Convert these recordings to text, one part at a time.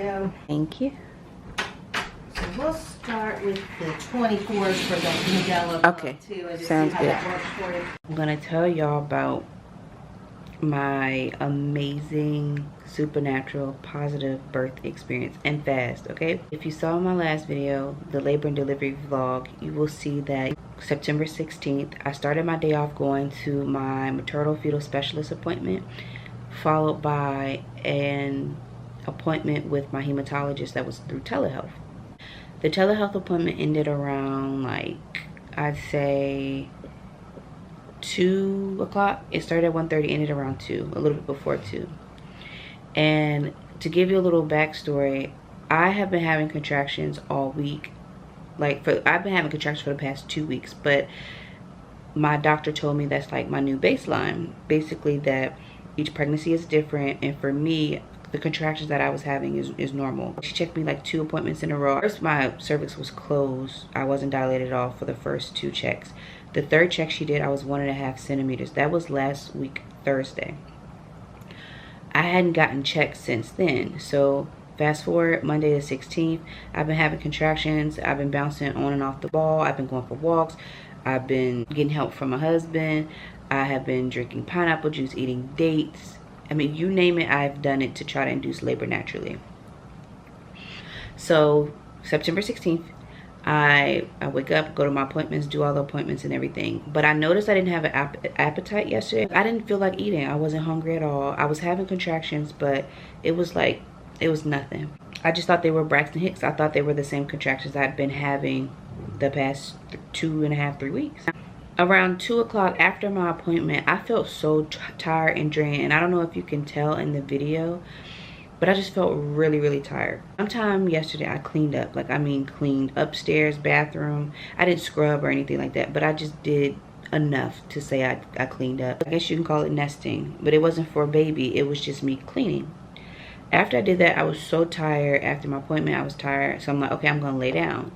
video. Thank you. So we'll start with the 24s for the Modelo Okay, too, and just sounds see how good. that works for you. I'm gonna tell y'all about my amazing supernatural positive birth experience and fast. Okay, if you saw my last video, the labor and delivery vlog, you will see that September 16th I started my day off going to my maternal fetal specialist appointment, followed by an appointment with my hematologist that was through telehealth. The telehealth appointment ended around, like, I'd say 2 o'clock. It started at 1:30, ended around 2, a little bit before 2. And to give you a little backstory, I have been having contractions all week. I've been having contractions for the past 2 weeks, but my doctor told me that's like my new baseline. Basically that each pregnancy is different, and for me, the contractions that I was having is normal. She checked me like 2 appointments in a row. First, my cervix was closed. I wasn't dilated at all for the first 2 checks. The 3rd check she did, I was 1.5 centimeters. That was last week, Thursday. I hadn't gotten checked since then. So fast forward, Monday the 16th, I've been having contractions. I've been bouncing on and off the ball. I've been going for walks. I've been getting help from my husband. I have been drinking pineapple juice, eating dates. I mean, you name it, I've done it to try to induce labor naturally. So September 16th, I wake up, go to my appointments, do all the appointments and everything. But I noticed I didn't have an appetite yesterday. I didn't feel like eating. I wasn't hungry at all. I was having contractions, but it was nothing. I just thought they were Braxton Hicks. I thought they were the same contractions I'd been having the past 2.5, 3 weeks. Around 2 o'clock after my appointment, I felt so tired and drained. And I don't know if you can tell in the video, but I just felt really, really tired. Sometime yesterday, I cleaned up. Like, I mean, cleaned upstairs, bathroom. I didn't scrub or anything like that, but I just did enough to say I cleaned up. I guess you can call it nesting, but it wasn't for a baby. It was just me cleaning. After I did that, I was so tired. After my appointment, I was tired. So I'm like, okay, I'm gonna lay down.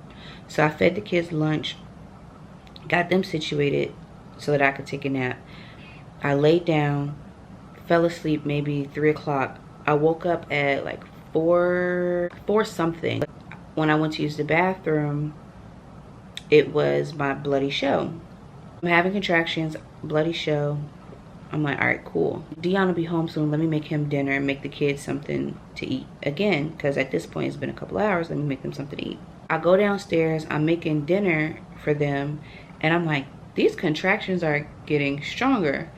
So I fed the kids lunch, got them situated so that I could take a nap. I laid down, fell asleep maybe 3 o'clock. I woke up at like 4 something. When I went to use the bathroom, it was my bloody show. I'm having contractions, bloody show. I'm like, all right, cool. Dion will be home soon. Let me make him dinner and make the kids something to eat. Again, because at this point it's been a couple hours, let me make them something to eat. I go downstairs, I'm making dinner for them, and I'm like, these contractions are getting stronger.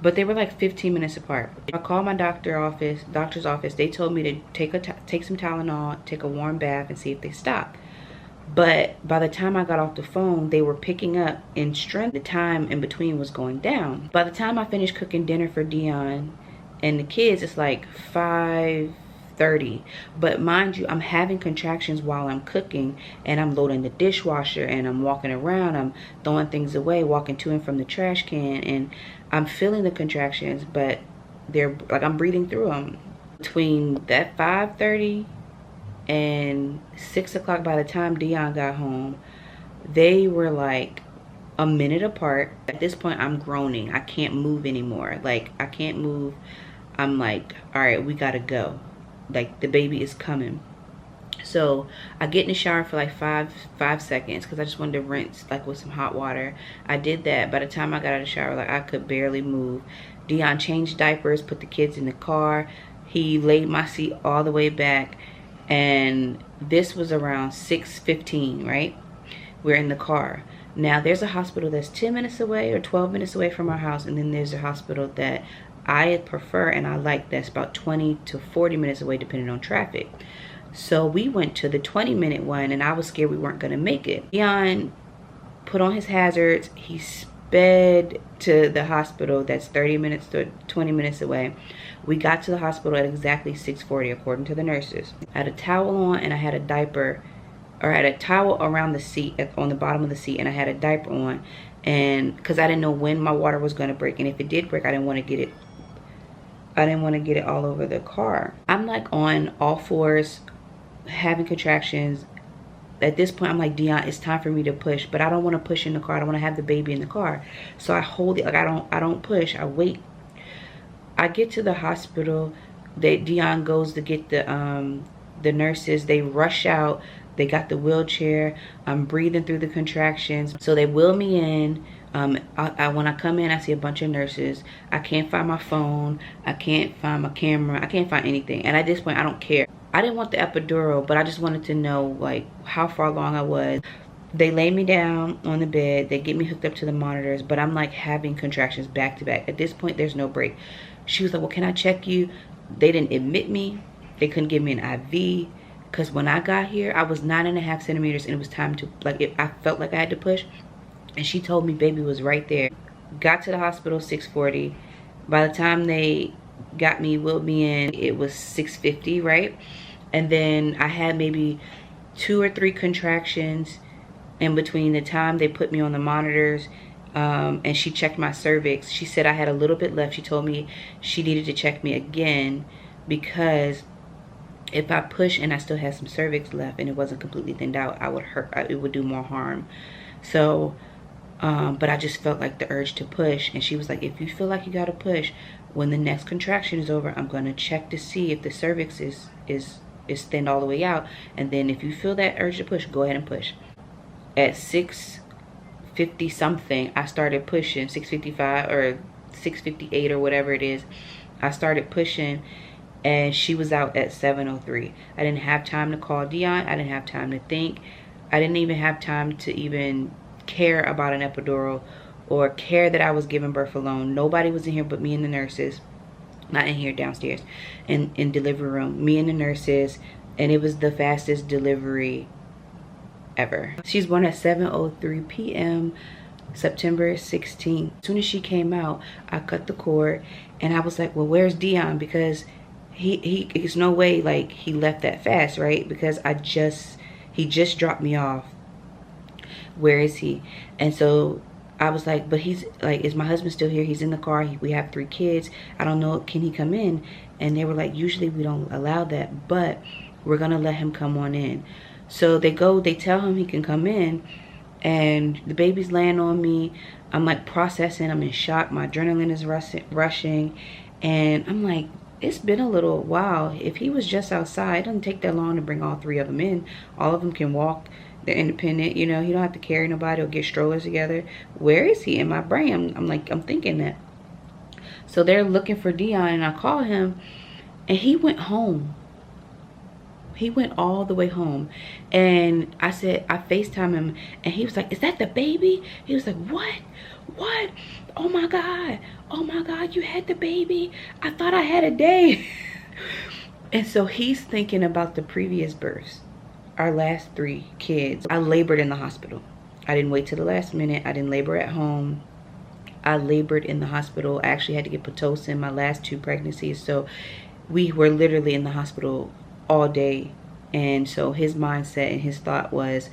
But they were like 15 minutes apart. I called my doctor's office. They told me to take some Tylenol, take a warm bath, and see if they stop. But by the time I got off the phone, they were picking up in strength. The time in between was going down. By the time I finished cooking dinner for Dion and the kids, it's like 5:30. But mind you, I'm having contractions while I'm cooking, and I'm loading the dishwasher, and I'm walking around, I'm throwing things away, walking to and from the trash can, and I'm feeling the contractions, but they're like, I'm breathing through them. Between that 5:30 and 6 o'clock, by the time Dion got home, they were like a minute apart. At this point, I'm groaning. I can't move anymore. Like, I can't move. I'm like, all right, we gotta go. Like, the baby is coming. So I get in the shower for like five seconds because I just wanted to rinse like with some hot water. I did that. By the time I got out of the shower, like, I could barely move. Dion changed diapers, put the kids in the car. He laid my seat all the way back, and this was around 6:15, right? We're in the car. Now there's a hospital that's 10 minutes away or 12 minutes away from our house, and then there's a hospital that I prefer and I like that's about 20 to 40 minutes away depending on traffic. So we went to the 20-minute one, and I was scared we weren't gonna make it. Dion put on his hazards. He sped to the hospital that's 30 minutes to 20 minutes away. We got to the hospital at exactly 6:40 according to the nurses. I had a towel on, and I had a diaper, or I had a towel around the seat, on the bottom of the seat, and I had a diaper on, and because I didn't know when my water was gonna break, and if it did break, I didn't want to get it all over the car. I'm like on all fours, having contractions. At this point, I'm like, Dion, it's time for me to push, but I don't want to push in the car. I don't want to have the baby in the car. So I hold it, like, I don't push. I wait. I get to the hospital. Dion goes to get the The nurses, they rush out. They got the wheelchair. I'm breathing through the contractions. So they wheel me in. When I come in, I see a bunch of nurses. I can't find my phone. I can't find my camera. I can't find anything. And at this point, I don't care. I didn't want the epidural, but I just wanted to know like how far along I was. They lay me down on the bed. They get me hooked up to the monitors, but I'm like having contractions back to back. At this point, there's no break. She was like, well, can I check you? They didn't admit me. They couldn't give me an IV. Because when I got here, I was 9.5 centimeters and it was time to, like, I felt like I had to push. And she told me baby was right there. Got to the hospital 6:40. By the time they got me, wheeled me in, it was 6:50, right? And then I had maybe 2 or 3 contractions in between the time they put me on the monitors and she checked my cervix. She said I had a little bit left. She told me she needed to check me again because if I push and I still had some cervix left and it wasn't completely thinned out, I would hurt. It would do more harm. So, but I just felt like the urge to push. And she was like, if you feel like you gotta push, when the next contraction is over, I'm gonna check to see if the cervix is thinned all the way out. And then if you feel that urge to push, go ahead and push. At 6:50 something, I started pushing. 6:55 or 6:58 or whatever it is, I started pushing. And she was out at 7:03. I didn't have time to call Dion. I didn't have time to think. I didn't even have time to even care about an epidural or care that I was giving birth alone. Nobody was in here but me and the nurses. Not in here, downstairs. In delivery room. Me and the nurses. And it was the fastest delivery ever. She's born at 7:03 p.m. September 16th. As soon as she came out, I cut the cord. And I was like, well, where's Dion? Because there's no way like he left that fast, right? Because he just dropped me off. Where is he? And so I was like, but he's like, is my husband still here? He's in the car. We have 3 kids. I don't know, can he come in? And they were like, usually we don't allow that, but we're gonna let him come on in. So they tell him he can come in, and the baby's laying on me. I'm like processing, I'm in shock, my adrenaline is rushing, and I'm like, it's been a little while. If he was just outside, it doesn't take that long to bring all 3 of them in. All of them can walk. They're independent, you know. He don't have to carry nobody or get strollers together. Where is he? In my brain, I'm thinking that. So they're looking for Dion, and I call him, and he went home. He went all the way home. And I FaceTime him, and he was like, is that the baby? He was like, what? What? Oh my God. Oh my God, you had the baby? I thought I had a day. And so he's thinking about the previous births. Our last 3 kids. I labored in the hospital. I didn't wait till the last minute. I didn't labor at home. I labored in the hospital. I actually had to get Pitocin my last 2 pregnancies. So we were literally in the hospital all day. And so his mindset and his thought was,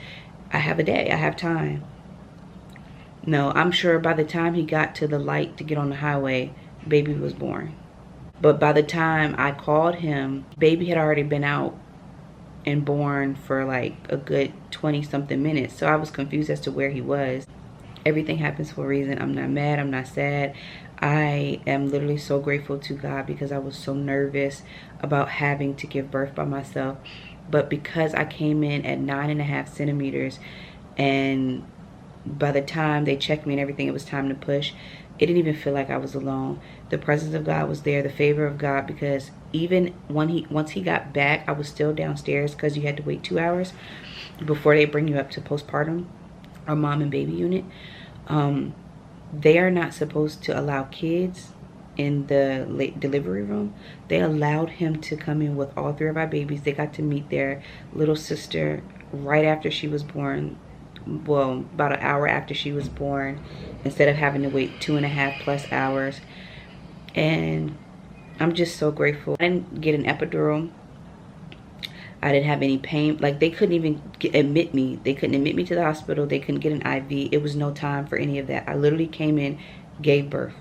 I have a day, I have time. No, I'm sure by the time he got to the light to get on the highway, baby was born. But by the time I called him, baby had already been out and born for like a good 20 something minutes. So I was confused as to where he was. Everything happens for a reason. I'm not mad, I'm not sad. I am literally so grateful to God because I was so nervous about having to give birth by myself. But because I came in at 9.5 centimeters, and by the time they checked me and everything, it was time to push, it didn't even feel like I was alone. The presence of God was there, the favor of God, because even once he got back, I was still downstairs because you had to wait 2 hours before they bring you up to postpartum or mom and baby unit. They are not supposed to allow kids in the late delivery room. They allowed him to come in with all 3 of our babies. They got to meet their little sister right after she was born. Well, about an hour after she was born, instead of having to wait 2.5+ hours. And I'm just so grateful. I didn't get an epidural. I didn't have any pain. Like, they couldn't even admit me. They couldn't admit me to the hospital. They couldn't get an IV. It was no time for any of that. I literally came in, gave birth.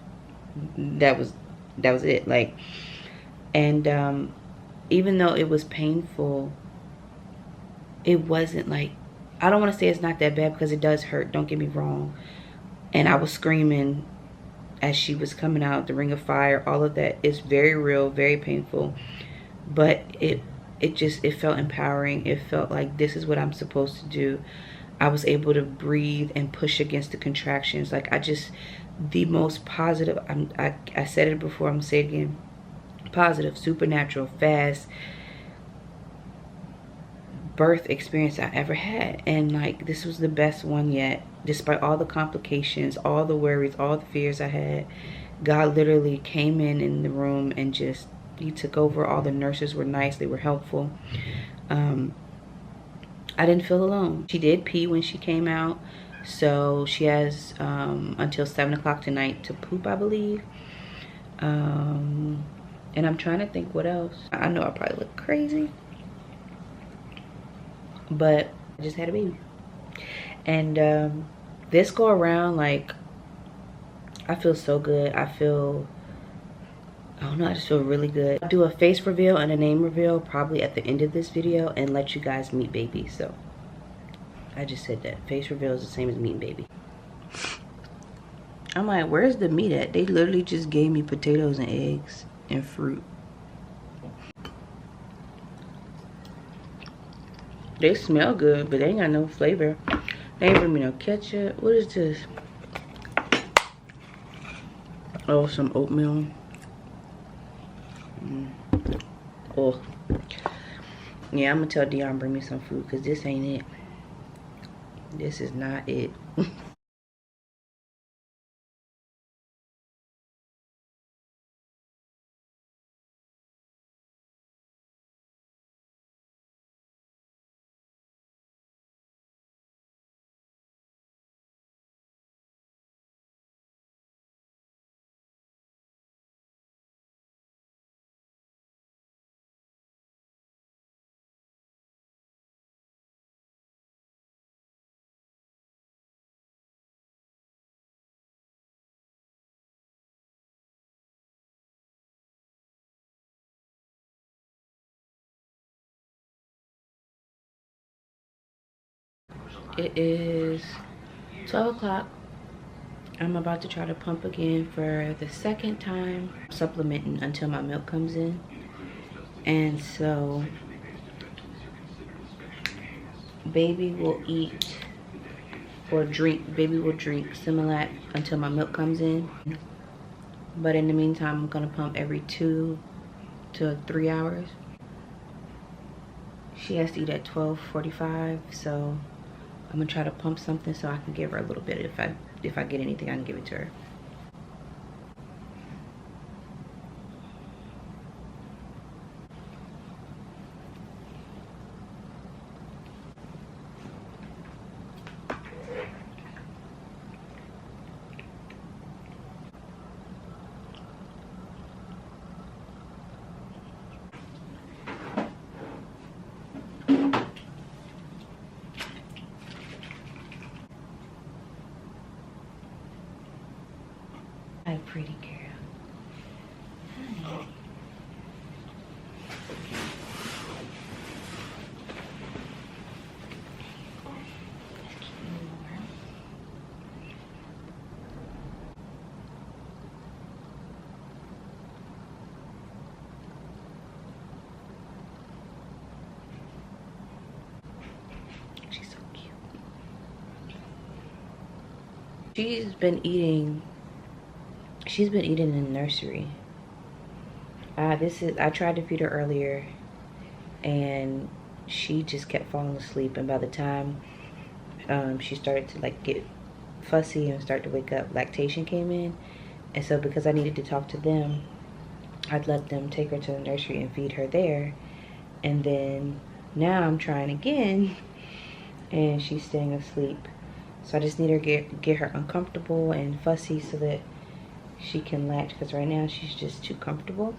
That was it. Like, and even though it was painful, it wasn't like, I don't want to say it's not that bad because it does hurt. Don't get me wrong. And I was screaming as she was coming out, the ring of fire, all of that is very real, very painful. But it felt empowering. It felt like this is what I'm supposed to do. I was able to breathe and push against the contractions. Like, the most positive, I said it before, I'm gonna say it again, positive, supernatural, fast birth experience I ever had. And like, this was the best one yet, despite all the complications, all the worries, all the fears I had. God literally came in the room and just, he took over. All the nurses were nice, they were helpful. I didn't feel alone. She did pee when she came out, so she has until 7 o'clock tonight to poop, I believe. And I'm trying to think what else. I know I probably look crazy, but I just had a baby. And this go around, like, I feel so good. I don't know, I just feel really good. I'll do a face reveal and a name reveal probably at the end of this video and let you guys meet baby. So I just said that face reveal is the same as meeting baby. I'm like, where's the meat at? They literally just gave me potatoes and eggs and fruit. They smell good, but they ain't got no flavor. They ain't bring me no ketchup. What is this? Oh, some oatmeal. Oh. Yeah, I'm gonna tell Dion bring me some food, because this ain't it. This is not it. It is 12 o'clock. I'm about to try to pump again for the second time, supplementing until my milk comes in. And so baby will eat or drink, baby will drink Similac until my milk comes in. But in the meantime, I'm gonna pump every 2 to 3 hours. She has to eat at 12:45, so I'm gonna try to pump something so I can give her a little bit. If I get anything, I can give it to her. Hi, pretty girl. Hi. She's so cute. She's been eating in the nursery. I tried to feed her earlier and she just kept falling asleep, and by the time she started to like get fussy and start to wake up, lactation came in. And so because I needed to talk to them, I'd let them take her to the nursery and feed her there. And then now I'm trying again and she's staying asleep. So I just need her get her uncomfortable and fussy so that she can latch, because right now she's just too comfortable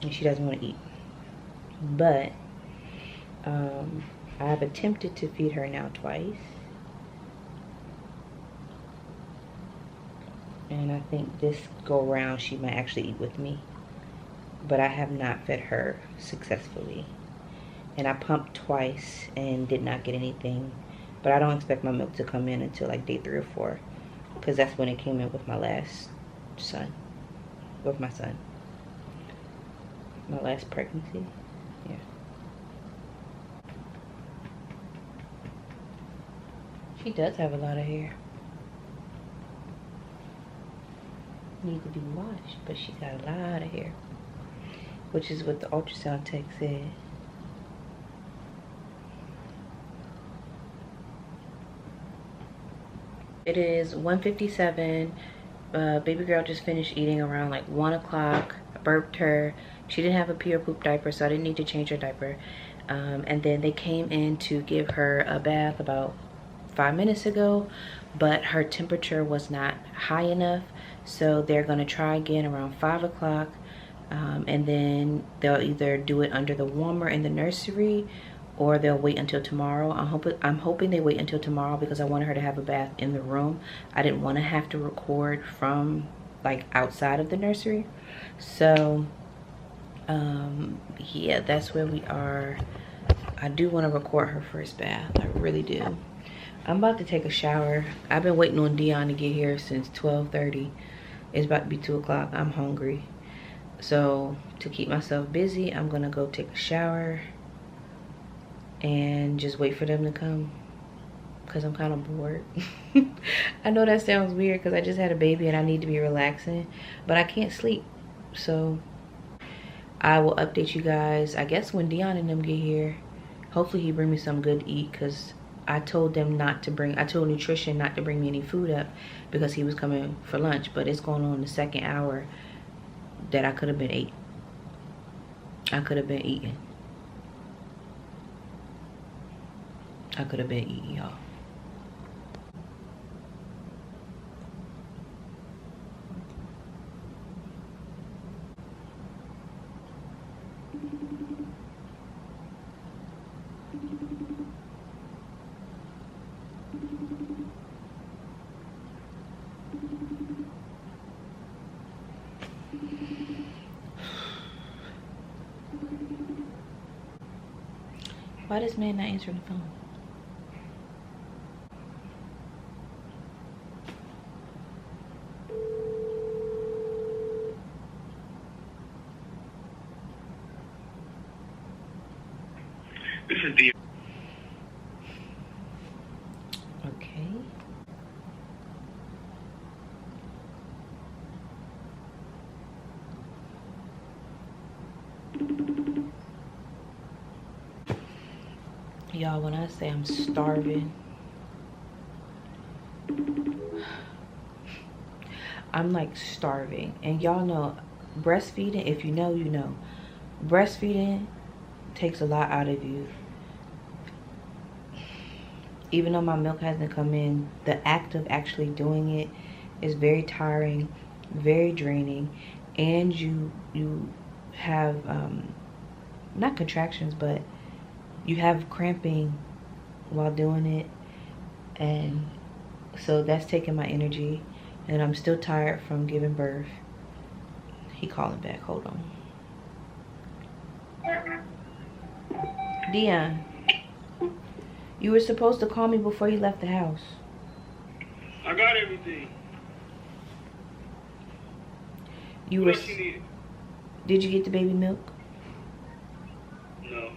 and she doesn't want to eat. But I've attempted to feed her now twice, and I think this go around she might actually eat with me, but I have not fed her successfully. And I pumped twice and did not get anything, but I don't expect my milk to come in until like day 3 or 4, because that's when it came in with my last son, my last pregnancy. Yeah. She does have a lot of hair. Need to be washed, but she got a lot of hair. Which is what the ultrasound tech said. It is 1:57. Baby girl just finished eating around like 1 o'clock. I burped her. She didn't have a pee or poop diaper, so I didn't need to change her diaper. And then they came in to give her a bath about 5 minutes ago, but her temperature was not high enough, so they're gonna try again around 5 o'clock. And then they'll either do it under the warmer in the nursery, or they'll wait until tomorrow. I'm hoping they wait until tomorrow because I wanted her to have a bath in the room. I didn't want to have to record from like outside of the nursery. So yeah, that's where we are. I do want to record her first bath. I really do. I'm about to take a shower. I've been waiting on Dion to get here since 12:30. It's about to be 2 o'clock. I'm hungry. So to keep myself busy, I'm gonna go take a shower and just wait for them to come because I'm kind of bored. I know that sounds weird because I just had a baby and I need to be relaxing, but I can't sleep. So I will update you guys, I guess, when Dion and them get here. Hopefully he bring me some good to eat, because I told nutrition not to bring me any food up because he was coming for lunch, but it's going on the second hour that I could have been eating. I could have been eating, y'all. Why this man not answering the phone? This is the. Okay. Y'all, when I say I'm starving, I'm like starving. And y'all know, breastfeeding, if you know, you know. Breastfeeding takes a lot out of you. Even though my milk hasn't come in, the act of actually doing it is very tiring, very draining, and you have not contractions, but you have cramping while doing it, and so that's taking my energy, and I'm still tired from giving birth. He calling back, hold on. Dion, you were supposed to call me before you left the house. I got everything. You What were. else you need? Did you get the baby milk? No.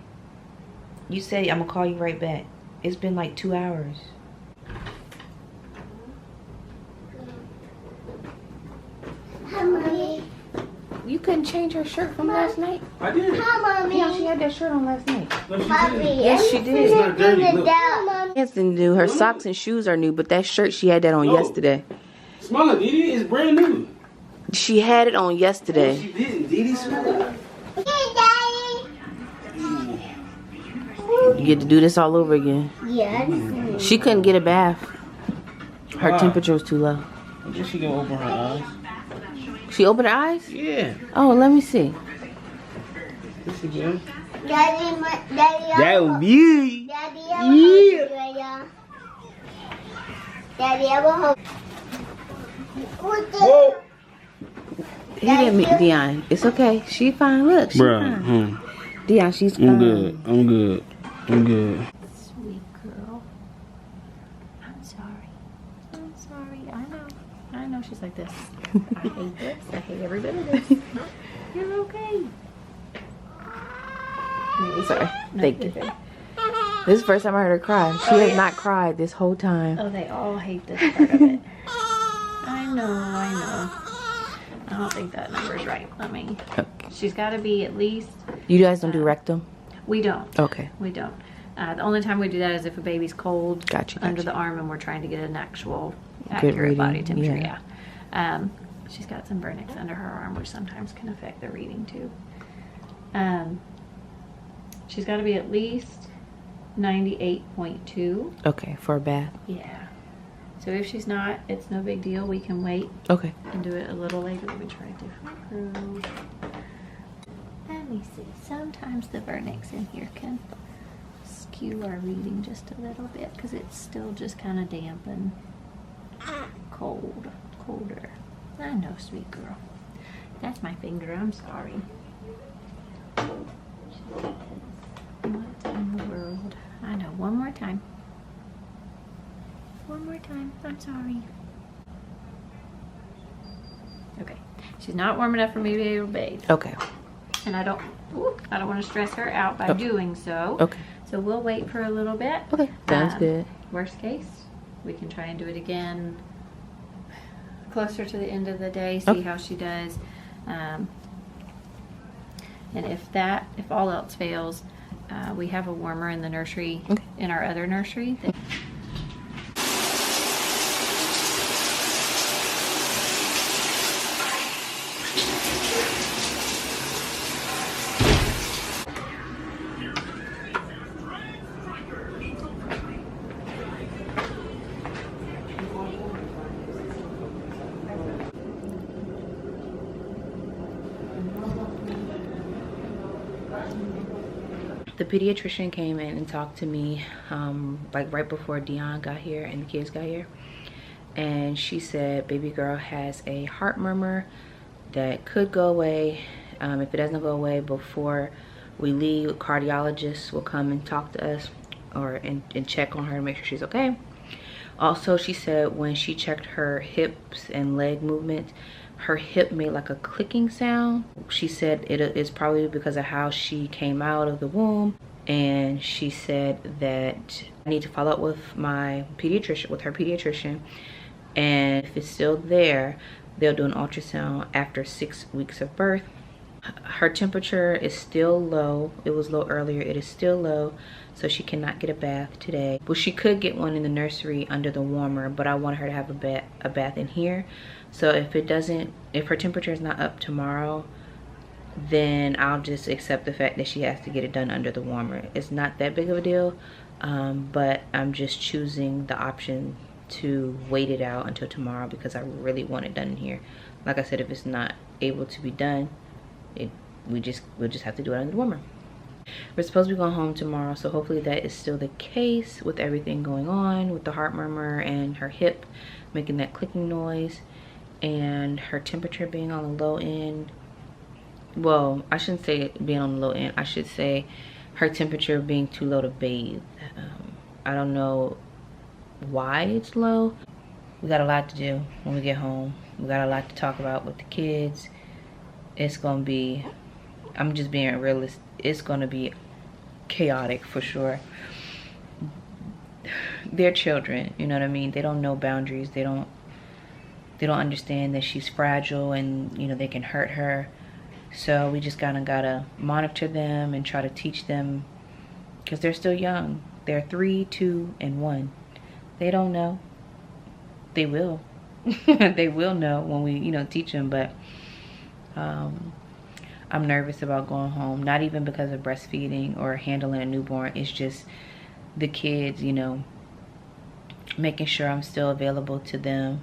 You said I'm gonna call you right back. It's been like 2 hours. Hi, Mommy. You couldn't change her shirt from last night? I did. Hi, Mommy. Yeah, she had that shirt on last night. No, she Mommy. didn't. Yes, she did. It's not dirty. Look. Mommy. Yes, didn't do. Her socks and shoes are new, but that shirt, she had that on No. yesterday. Smell it, Didi. It's brand new. She had it on No, yesterday. she didn't. Didi, smell it. Hey, Daddy. You get to do this all over again. Yes. She couldn't get a bath. Her Why? temperature was too low. I guess she gonna open her eyes. She opened her eyes? Yeah. Oh, let me see. This is good. Daddy, That was beauty. Daddy, I will hold you, yeah. Daddy, I will hold. Whoa. He didn't meet Dion. It's okay. She fine. Look, she fine. Dion, she's fine. I'm good. I'm good. I'm good. Sweet girl. I'm sorry. I'm sorry. I know she's like this. I hate this. I hate every bit of this. You're okay. Sorry. Thank you. You're good. This is the first time I heard her cry. She has not cried this whole time. Oh, they all hate this part of it. I know. I don't think that number's right. She's got to be at least... You guys don't do rectum? We don't. Okay. We don't. The only time we do that is if a baby's cold Gotcha. under the arm and we're trying to get an actual Good accurate reading, body temperature. yeah. She's got some vernix under her arm, which sometimes can affect the reading too. She's got to be at least 98.2. Okay, for a bath. Yeah. So if she's not, it's no big deal. We can wait Okay. and do it a little later. Let me try a different room. Let me see. Sometimes the vernix in here can skew our reading just a little bit because it's still just kind of damp and colder. I know, sweet girl. That's my finger. I'm sorry. What in the world? I know. One more time. One more time. I'm sorry. Okay. She's not warm enough for me to be able to bathe. Okay. And I don't want to stress her out by doing so. Okay. So we'll wait for a little bit. Okay. Sounds good. Worst case, we can try and do it again closer to the end of the day, see how she does. And if all else fails, we have a warmer in the nursery, in our other nursery. The pediatrician came in and talked to me like right before Dion got here and the kids got here, and she said baby girl has a heart murmur that could go away. If it doesn't go away before we leave, cardiologists will come and talk to us and check on her to make sure she's okay. Also, she said when she checked her hips and leg movement, her hip made like a clicking sound. She said it is probably because of how she came out of the womb, and she said that I need to follow up with my pediatrician, with her pediatrician, and if it's still there, they'll do an ultrasound after 6 weeks of birth. Her temperature is still low. It was low earlier. It is still low, so she cannot get a bath today. Well, she could get one in the nursery under the warmer, but I want her to have a bath in here. So if her temperature is not up tomorrow, then I'll just accept the fact that she has to get it done under the warmer. It's not that big of a deal, but I'm just choosing the option to wait it out until tomorrow because I really want it done in here. Like I said, if it's not able to be done, we'll just have to do it under the warmer. We're supposed to be going home tomorrow, so hopefully that is still the case with everything going on with the heart murmur and her hip making that clicking noise and her temperature being on the low end. Well, I shouldn't say it being on the low end. I should say her temperature being too low to bathe. I don't know why it's low. We got a lot to do when we get home. We got a lot to talk about with the kids. It's gonna be, I'm just being realistic, it's gonna be chaotic for sure. They're children, you know what I mean? They don't know boundaries. They don't understand that she's fragile and, you know, they can hurt her. So we just kind of gotta monitor them and try to teach them, because they're still young. They're 3, 2, and 1. They don't know. They will. They will know when we, you know, teach them. But I'm nervous about going home. Not even because of breastfeeding or handling a newborn. It's just the kids, you know, making sure I'm still available to them,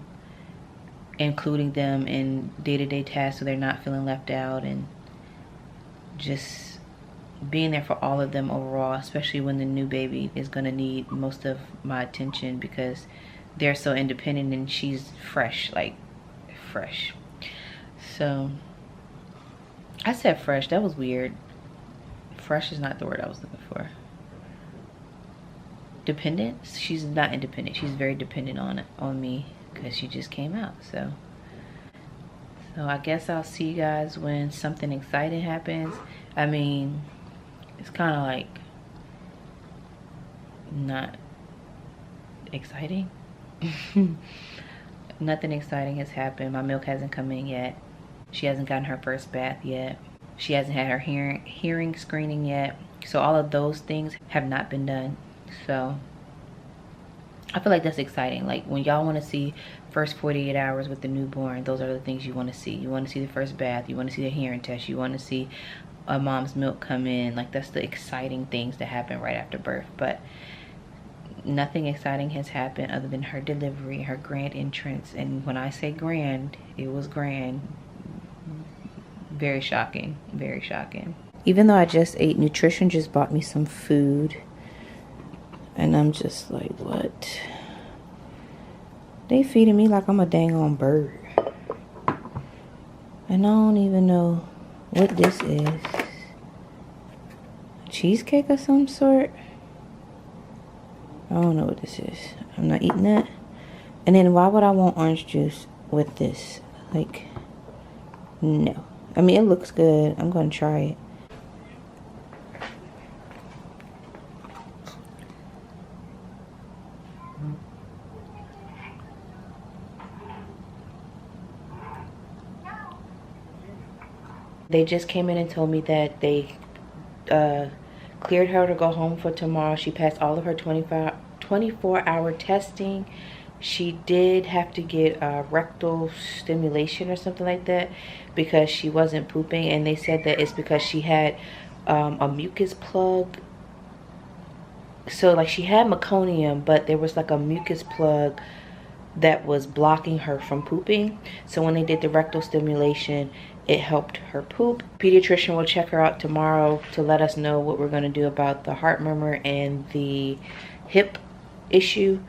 including them in day-to-day tasks so they're not feeling left out, and just being there for all of them overall, especially when the new baby is going to need most of my attention because they're so independent and she's fresh, like fresh. So I said fresh, that was weird. Fresh is not the word I was looking for. Dependent? She's not independent. She's very dependent on me because she just came out. So I guess I'll see you guys when something exciting happens. I mean, it's kind of like not exciting. Nothing exciting has happened. My milk hasn't come in yet. She hasn't gotten her first bath yet. She hasn't had her hearing screening yet. So all of those things have not been done. So I feel like that's exciting. Like when y'all want to see first 48 hours with the newborn, those are the things you want to see. You want to see the first bath. You want to see the hearing test. You want to see a mom's milk come in. Like that's the exciting things that happen right after birth. But nothing exciting has happened other than her delivery, her grand entrance. And when I say grand, it was grand. Very shocking, very shocking. Even though I just ate, nutrition just bought me some food. And I'm just like, what? They feeding me like I'm a dang on bird. And I don't even know what this is. Cheesecake of some sort? I don't know what this is. I'm not eating that. And then why would I want orange juice with this? Like, no. I mean, it looks good. I'm going to try it. They just came in and told me that they cleared her to go home for tomorrow. She passed all of her 24-hour testing. She did have to get rectal stimulation or something like that because she wasn't pooping, and they said that it's because she had a mucus plug. So like she had meconium, but there was like a mucus plug that was blocking her from pooping. So when they did the rectal stimulation, it helped her poop. Pediatrician will check her out tomorrow to let us know what we're going to do about the heart murmur and the hip issue.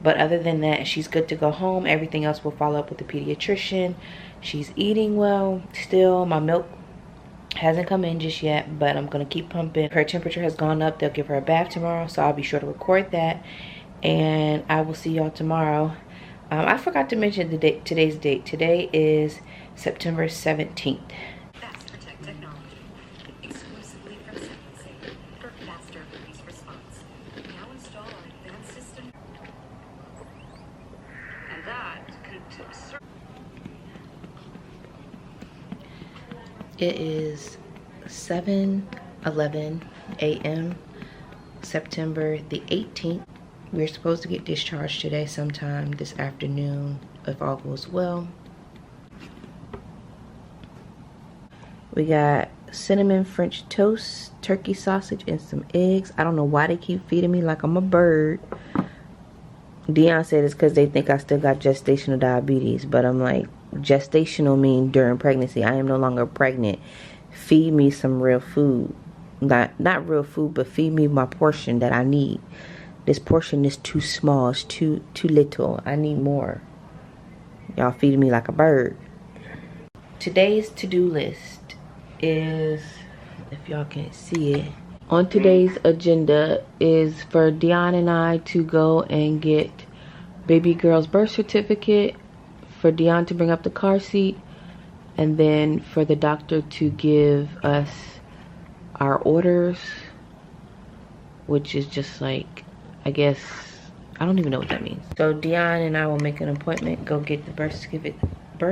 But other than that, she's good to go home. Everything else will follow up with the pediatrician. She's eating well still. My milk hasn't come in just yet, but I'm going to keep pumping. Her temperature has gone up. They'll give her a bath tomorrow, so I'll be sure to record that. And I will see y'all tomorrow. I forgot to mention the date. Today's date. Today is September 17th. Fast Protect technology, exclusively from Sequencing for faster release response. Now install our advanced system, and that could. It is 7:11 a.m. September the 18th. We're supposed to get discharged today sometime this afternoon if all goes well. We got cinnamon French toast, turkey sausage, and some eggs. I don't know why they keep feeding me like I'm a bird. Dion said it's because they think I still got gestational diabetes, but I'm like, gestational mean during pregnancy. I am no longer pregnant. Feed me some real food. Not real food, but feed me my portion that I need. This portion is too small. It's too little. I need more. Y'all feeding me like a bird. Today's to-do list is, if y'all can't see it, on today's agenda is for Dion and I to go and get baby girl's birth certificate, for Dion to bring up the car seat, and then for the doctor to give us our orders, which is just like, I guess, I don't even know what that means. So Dion and I will make an appointment, go get the birth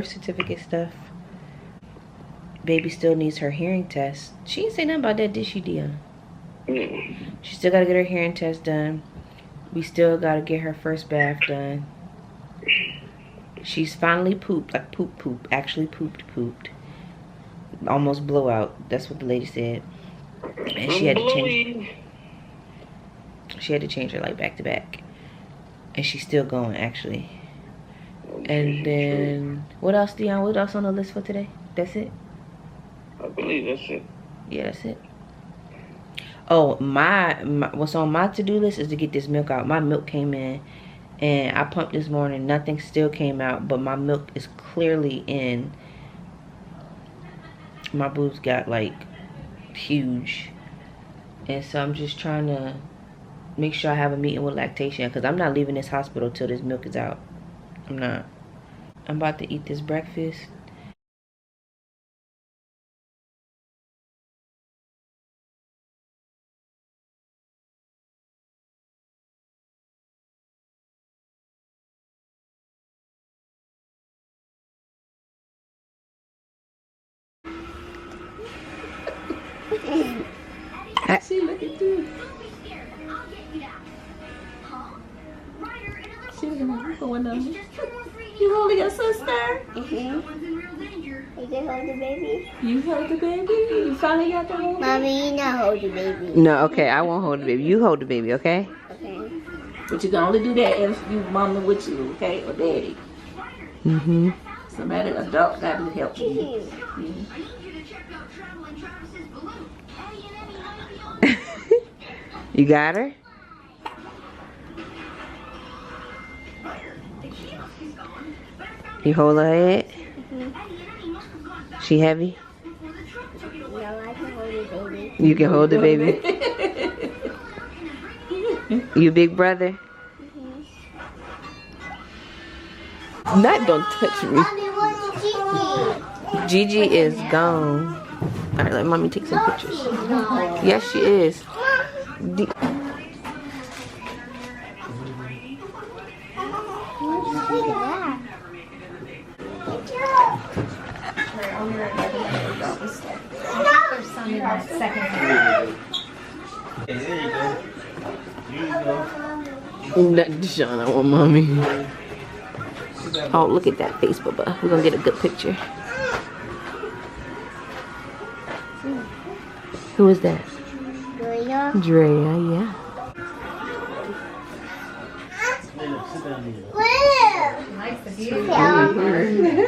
certificate stuff. Baby still needs her hearing test. She didn't say nothing about that, did she, Dion? She still gotta get her hearing test done. We still gotta get her first bath done. She's finally pooped, like poop, actually pooped. Almost blowout. That's what the lady said. And she had to change her light back to back. And she's still going, actually. And then, what else, Dion? What else on the list for today? That's it? I believe that's it. Yeah, that's it. Oh, my what's on my to-do list is to get this milk out. My milk came in, and I pumped this morning. Nothing still came out, but my milk is clearly in. My boobs got, like, huge. And so I'm just trying to make sure I have a meeting with lactation, because I'm not leaving this hospital till this milk is out. I'm not. I'm about to eat this breakfast. holding them? You holding your sister? You can hold the baby. You held the baby? You finally got to hold it? Mommy, you not hold the baby. No, okay, I won't hold the baby. You hold the baby, okay? Okay. But you can only do that if you mama with you, okay? Or daddy. Mm-hmm. Somebody adult got to help you. You got her? You hold her head? She heavy? No, I can hold the baby. You can hold the baby. You big brother? Not don't touch me. Mommy, what's Gigi? Gigi is gone. Alright, let mommy take some pictures. Yes, she is. D- Look at that. There's some in that second hand. Not Deshaun, I want mommy. Oh, look at that face, Bubba. We're gonna get a good picture. Who is that? Drea. Drea, yeah. Nice to see you.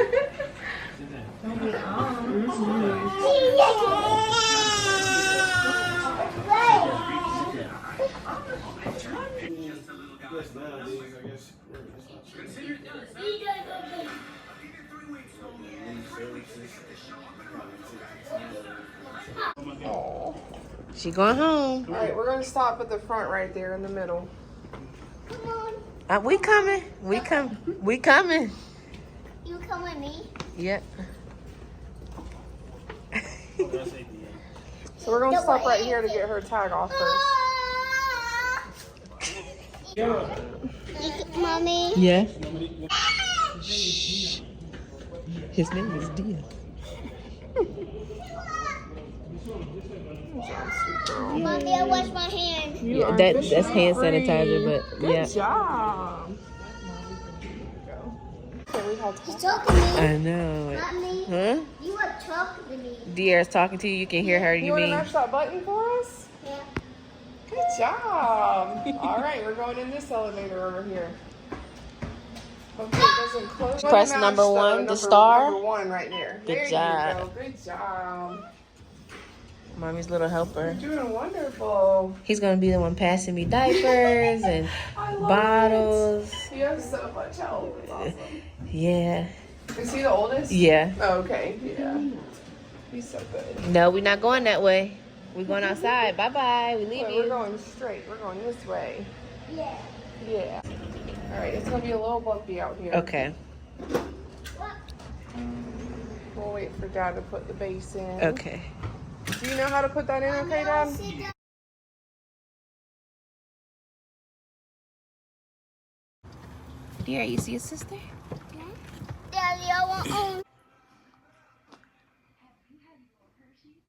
She going home. All right, we're gonna stop at the front right there in the middle. We coming. We coming. You come with me? Yep. So we're gonna stop right here to get her tag off first. Mommy. Yes. His name is Dia. Mommy, I wash my hands. You are That's hand officially sanitizer, free. but Good yeah. job. Okay, we have He's talking to me. I know. Not me. Huh? You are talking to me. Dia's talking to you. You can hear her. You You want to mean? mash that button for us? Yeah. Good job. All right, we're going in this elevator over here. Hopefully it doesn't close. Press Mash number one, the number- star. Number one right there. Good there job. You go. Good job. Mommy's little helper. You're doing wonderful. He's gonna be the one passing me diapers and I love bottles. it. You have so much help. It's awesome. Yeah. Is he the oldest? Yeah. Oh, okay. Yeah. He's so good. No, we're not going that way. We're going outside. Bye bye. We leave Wait, we're you. going straight. We're going this way. Yeah. Yeah. All right. It's gonna be a little bumpy out here. Okay. We'll wait for Dad to put the base in. Okay. Do you know how to put that in? Okay, Dad. Dear, you see your sister? Daddy, I want